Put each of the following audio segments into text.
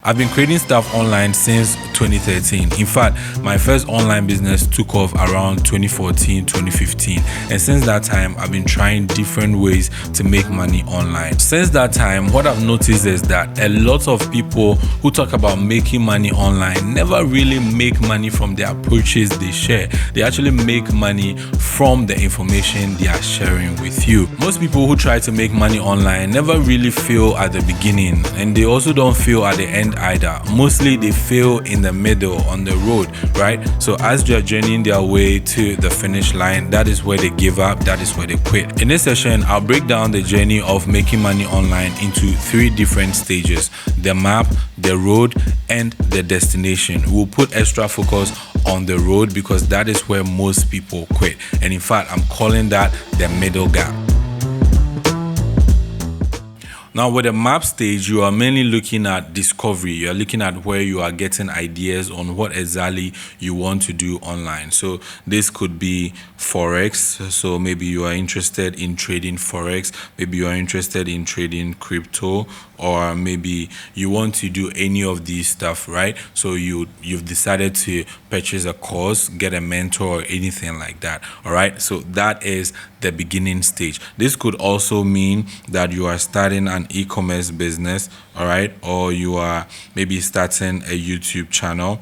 I've been creating stuff online since 2013. In fact, my first online business took off around 2014, 2015. And since that time, I've been trying different ways to make money online. Since that time, what I've noticed is that a lot of people who talk about making money online never really make money from the approaches they share. They actually make money from the information they are sharing with you. Most people who try to make money online never really fail at the beginning, and they also don't fail at the end either. Mostly they fail in the middle on the road, right? So as they're journeying their way to the finish line, that is where they give up, that is where they quit. In this session, I'll break down the journey of making money online into 3 different stages: the map, the road, and the destination. We'll put extra focus on the road because that is where most people quit. And in fact, I'm calling that the middle gap. Now, with the map stage, you are mainly looking at discovery. You are looking at where you are getting ideas on what exactly you want to do online. So this could be Forex. So maybe you are interested in trading Forex. Maybe you are interested in trading crypto, or maybe you want to do any of these stuff, right? So you've decided to purchase a course, get a mentor, or anything like that. All right. So that is the beginning stage. This could also mean that you are starting an e-commerce business, all right, or you are maybe starting a YouTube channel,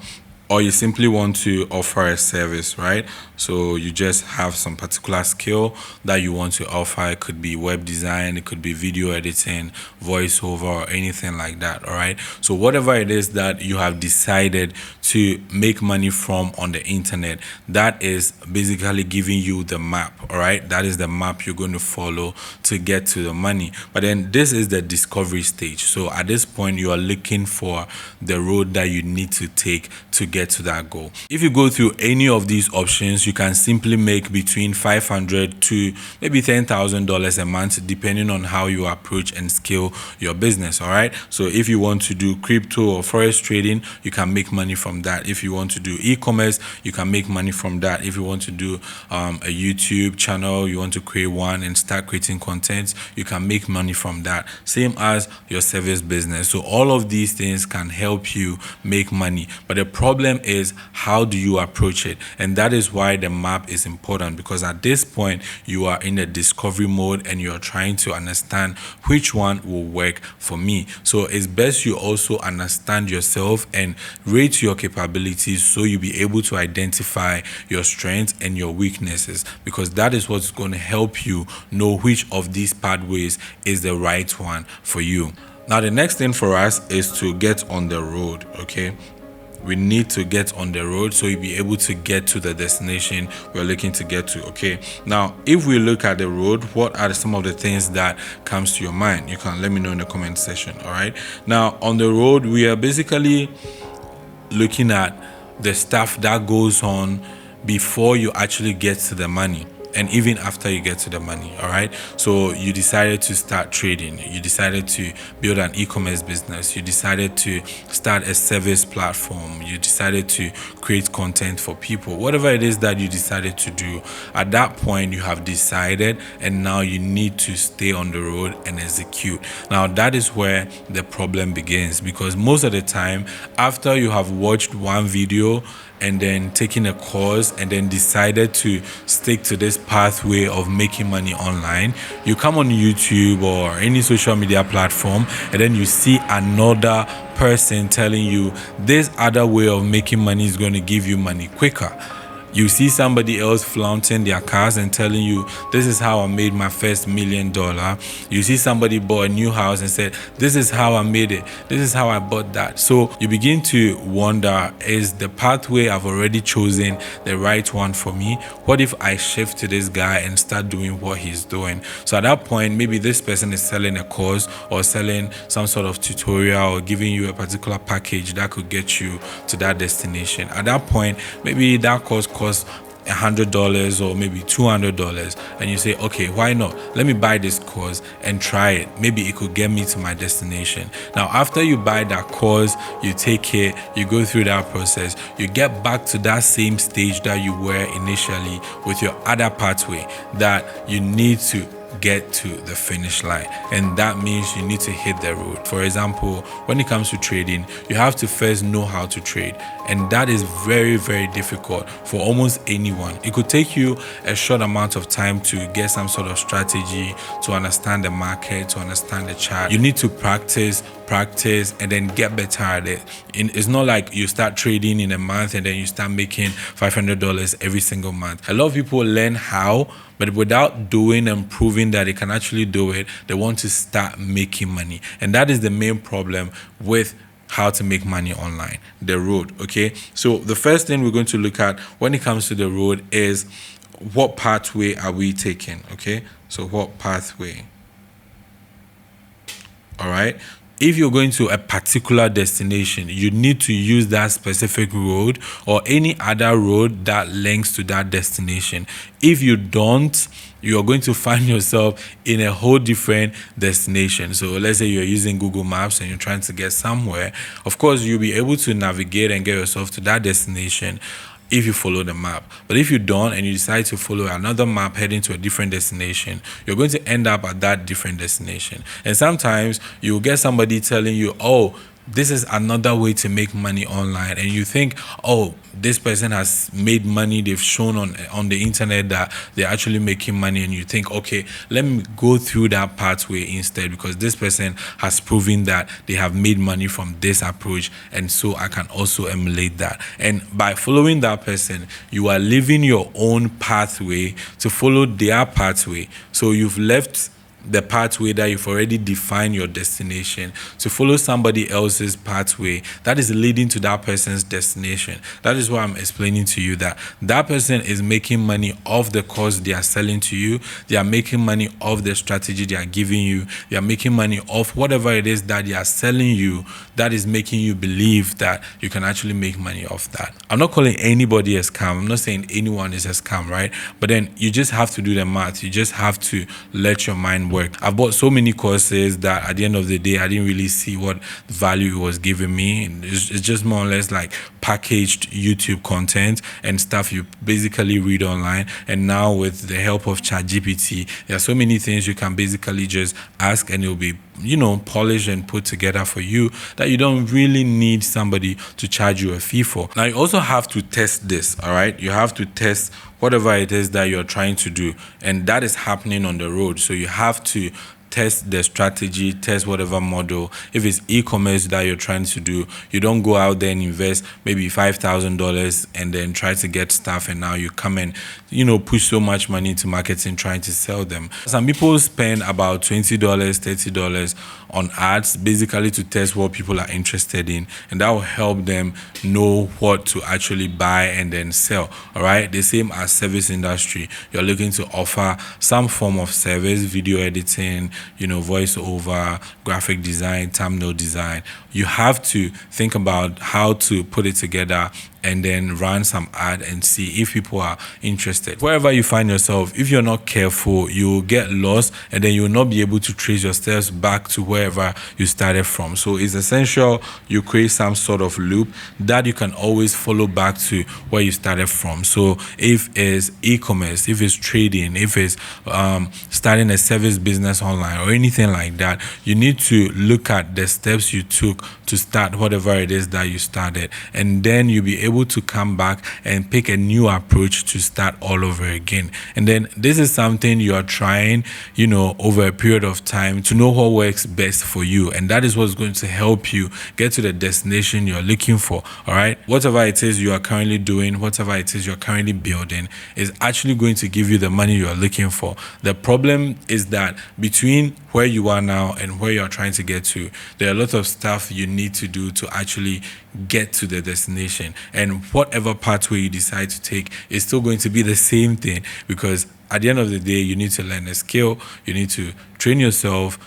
or you simply want to offer a service, right? So you just have some particular skill that you want to offer. It could be web design, it could be video editing, voiceover, or anything like that, all right? So whatever it is that you have decided to make money from on the internet, that is basically giving you the map, all right? That is the map you're going to follow to get to the money. But then this is the discovery stage. So at this point, you are looking for the road that you need to take to get to that goal. If you go through any of these options, you can simply make between $500 to maybe $10,000 a month, depending on how you approach and scale your business. All right. So if you want to do crypto or forex trading, you can make money from that. If you want to do e-commerce, you can make money from that. If you want to do a YouTube channel, you want to create one and start creating content, you can make money from that. Same as your service business. So all of these things can help you make money. But the problem is, how do you approach it? And that is why the map is important, because at this point you are in a discovery mode and you are trying to understand which one will work for me. So it's best you also understand yourself and rate your capabilities so you'll be able to identify your strengths and your weaknesses, because that is what's going to help you know which of these pathways is the right one for you. Now, the next thing for us is to get on the road, okay? We need to get on the road so you'll be able to get to the destination we're looking to get to. Okay, now if we look at the road, what are some of the things that comes to your mind? You can let me know in the comment section. All right, now on the road, we are basically looking at the stuff that goes on before you actually get to the money, and even after you get to the money. All right, so you decided to start trading, you decided to build an e-commerce business, you decided to start a service platform, you decided to create content for people. Whatever it is that you decided to do, at that point you have decided, and now you need to stay on the road and execute. Now that is where the problem begins, because most of the time, after you have watched one video and then taking a course and then decided to stick to this pathway of making money online, you come on YouTube or any social media platform and then you see another person telling you this other way of making money is going to give you money quicker. You see somebody else flaunting their cars and telling you, this is how I made my first $1 million. You see somebody bought a new house and said, this is how I made it. This is how I bought that. So you begin to wonder, is the pathway I've already chosen the right one for me? What if I shift to this guy and start doing what he's doing? So at that point, maybe this person is selling a course or selling some sort of tutorial or giving you a particular package that could get you to that destination. At that point, maybe that course costs $100 or maybe $200, and you say, okay, why not? Let me buy this course and try it. Maybe it could get me to my destination. Now, after you buy that course, you take it, you go through that process, you get back to that same stage that you were initially with your other pathway that you need to get to the finish line. And that means you need to hit the road. For example, when it comes to trading, you have to first know how to trade. And that is very, very difficult for almost anyone. It could take you a short amount of time to get some sort of strategy, to understand the market, to understand the chart. You need to practice, and then get better at it. It's not like you start trading in a month and then you start making $500 every single month. A lot of people learn how, but without doing and proving that they can actually do it, they want to start making money. And that is the main problem with how to make money online, the road. Okay, so the first thing we're going to look at when it comes to the road is what pathway are we taking. Okay, so what pathway? All right, if you're going to a particular destination, you need to use that specific road or any other road that links to that destination. If you don't, you're going to find yourself in a whole different destination. So let's say you're using Google Maps and you're trying to get somewhere. Of course, you'll be able to navigate and get yourself to that destination if you follow the map. But if you don't and you decide to follow another map heading to a different destination, you're going to end up at that different destination. And sometimes you'll get somebody telling you, oh, this is another way to make money online, and you think, oh, this person has made money, they've shown on the internet that they're actually making money, and you think, okay, let me go through that pathway instead because this person has proven that they have made money from this approach, and so I can also emulate that. And by following that person, you are leaving your own pathway to follow their pathway. So you've left the pathway that you've already defined your destination to follow somebody else's pathway that is leading to that person's destination. That is why I'm explaining to you that that person is making money off the course they are selling to you. They are making money off the strategy they are giving you. They are making money off whatever it is that they are selling you that is making you believe that you can actually make money off that. I'm not calling anybody a scam. I'm not saying anyone is a scam, right? But then you just have to do the math. You just have to let your mind work. I've bought so many courses that at the end of the day, I didn't really see what value it was giving me. It's just more or less like packaged YouTube content and stuff you basically read online. And now with the help of ChatGPT, there are so many things you can basically just ask and it'll be, polished and put together for you that you don't really need somebody to charge you a fee for. Now, you also have to test this, all right? You have to test whatever it is that you're trying to do, and that is happening on the road. So you have to test the strategy, test whatever model. If it's e-commerce that you're trying to do, you don't go out there and invest maybe $5,000 and then try to get stuff, and now you come and push so much money into marketing trying to sell them. Some people spend about $20, $30 on ads basically to test what people are interested in, and that will help them know what to actually buy and then sell. All right, the same as service industry. You're looking to offer some form of service, video editing, voiceover, graphic design, thumbnail design. You have to think about how to put it together and then run some ad and see if people are interested. Wherever you find yourself, if you're not careful, you will get lost and then you will not be able to trace your steps back to wherever you started from. So it's essential you create some sort of loop that you can always follow back to where you started from. So if it's e-commerce, if it's trading, if it's starting a service business online or anything like that, you need to look at the steps you took to start whatever it is that you started, and then you'll be able to come back and pick a new approach to start all over again. And then this is something you are trying, over a period of time to know what works best for you, and that is what's going to help you get to the destination you're looking for. All right, whatever it is you are currently doing, whatever it is you're currently building is actually going to give you the money you are looking for. The problem is that between where you are now and where you're trying to get to, there are a lot of stuff you need to do to actually get to the destination. And whatever pathway you decide to take is still going to be the same thing, because at the end of the day, you need to learn a skill, you need to train yourself,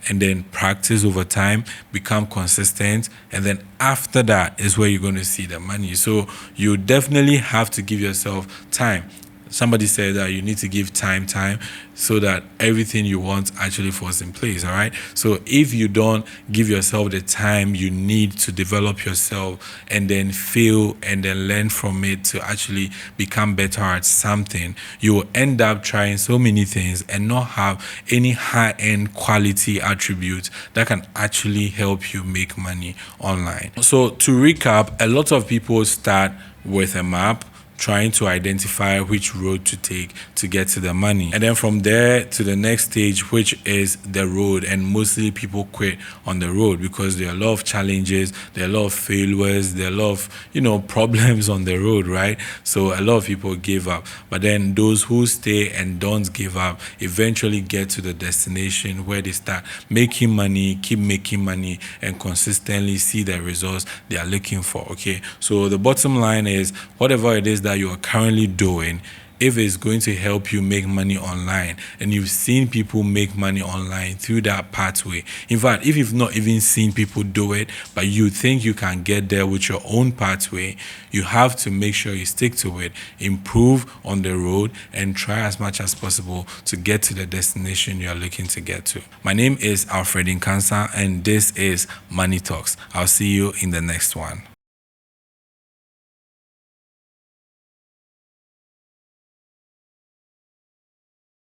and then practice over time, become consistent, and then after that is where you're going to see the money. So you definitely have to give yourself time. Somebody said that you need to give time so that everything you want actually falls in place. All right. So if you don't give yourself the time you need to develop yourself and then fail and then learn from it to actually become better at something, you will end up trying so many things and not have any high-end quality attributes that can actually help you make money online. So to recap, a lot of people start with a map, trying to identify which road to take to get to the money. And then from there to the next stage, which is the road. And mostly people quit on the road because there are a lot of challenges, there are a lot of failures, there are a lot of, problems on the road, right? So a lot of people give up. But then those who stay and don't give up eventually get to the destination where they start making money, keep making money, and consistently see the results they are looking for, okay? So the bottom line is, whatever it is that you are currently doing, if it's going to help you make money online, and you've seen people make money online through that pathway. In fact, if you've not even seen people do it, but you think you can get there with your own pathway, you have to make sure you stick to it, improve on the road, and try as much as possible to get to the destination you are looking to get to. My name is Alfred Nkansa, and this is Money Talks. I'll see you in the next one.